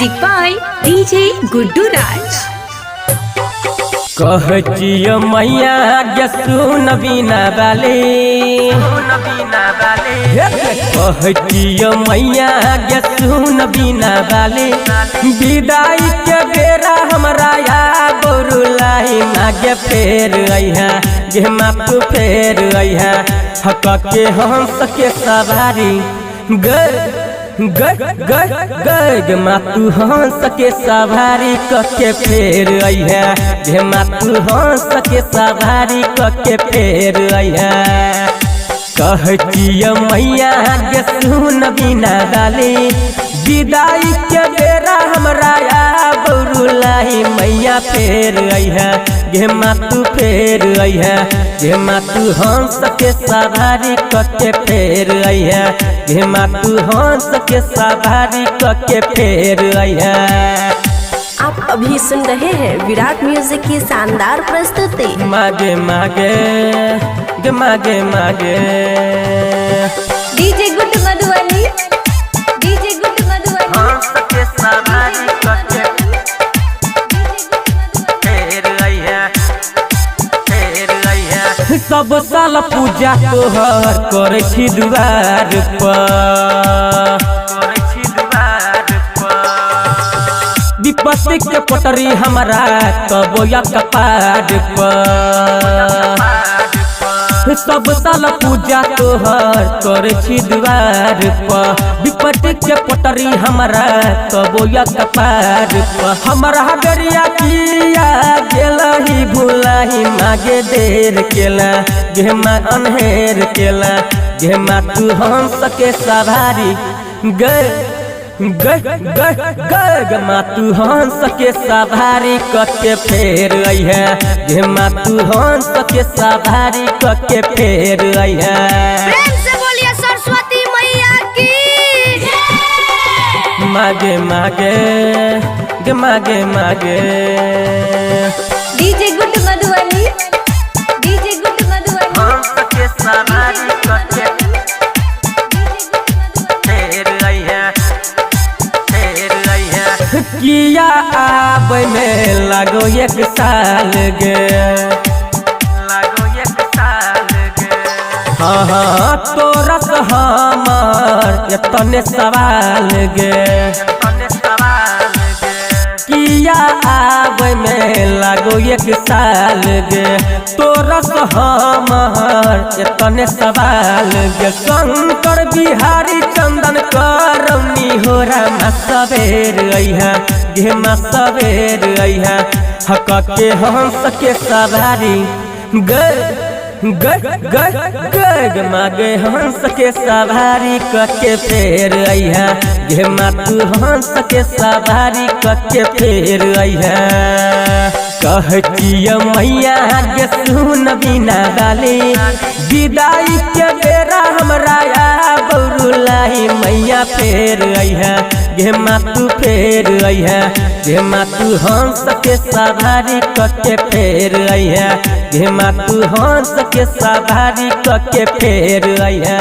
Music by DJ Guddu Raj. कहचियो मैया गे सुन बिना बाले कहचियो मैया गे सुन बिना बाले विदाई के बेरा हमरा या बोरुलाई नागे फेर अइहा गे मातु फेर अइहा हक के हंस के सवारी ग मातु हंस के सवारी कके फेर अइहा गे मातु हंस के सवारी कके फेर अइहा कहचियो मैया गे सुन बिना डाली विदाई के बेरा हमरा या बौरुलाई मैया फेर अइहा गे मातु फेर अइहा गे मातु हंस के सवारी कके फेर अइहा गे मातु हंस के सवारी कके फेर अइहा। आप अभी सुन रहे हैं विराट म्यूजिक की शानदार प्रस्तुति। मागे मागे गे मागे मागे DJ Guddu Madhubani. DJ Guddu Madhubani. हंस के सवारी कके फेर अइहा फेर अइहा। सब साल पूजा तोहर करे छी दुआर पर विपत्ति के पटरी हमारा तब या कपार पर सब साल पूजा तोहर करे छी दुआर पर विपत्ति के पटरी हमारा तब या कपार पर हमारा गरिया किया गेलही भूलही मागे देर केला गे मा अनहेर केला गे मातु हंस के सवारी ग मातु हंस के सवारी कके फेर अइहा गे मातु हंस के सवारी कके फेर अइहा। प्रेम से बोलिए सरस्वती मैया की। मागे मागे गे मागे मागे DJ Guddu Madhubani. DJ Guddu Madhubani. हंस के सवारी कके फेर अइहा फेर अइहा। किया आबै में लागो एक साल गे हाँ हाँ तोरा से हमर एतने सवाल गे किया आबै में लागो एक साल गे तोरा से हमर एतने सवाल गे शंकर बिहारी चंदन करौनी हो रमा सवेर अइहा गे मा सवेर अइहा हक के हंस के सवारी ग मागे हंस के सवारी कके फेर अइहा गे मातु हंस के सवारी कके फेर अइहा। कहचियो मैया गे सुन बिना डाली विदाई के बेरा हमरा या बौरुलाई मैया फेर अइहा गे मातु फेर अइहा गे मातु हंस के सवारी कके फेर अइहा गे मातु हंस के सवारी कके फेर अइहा।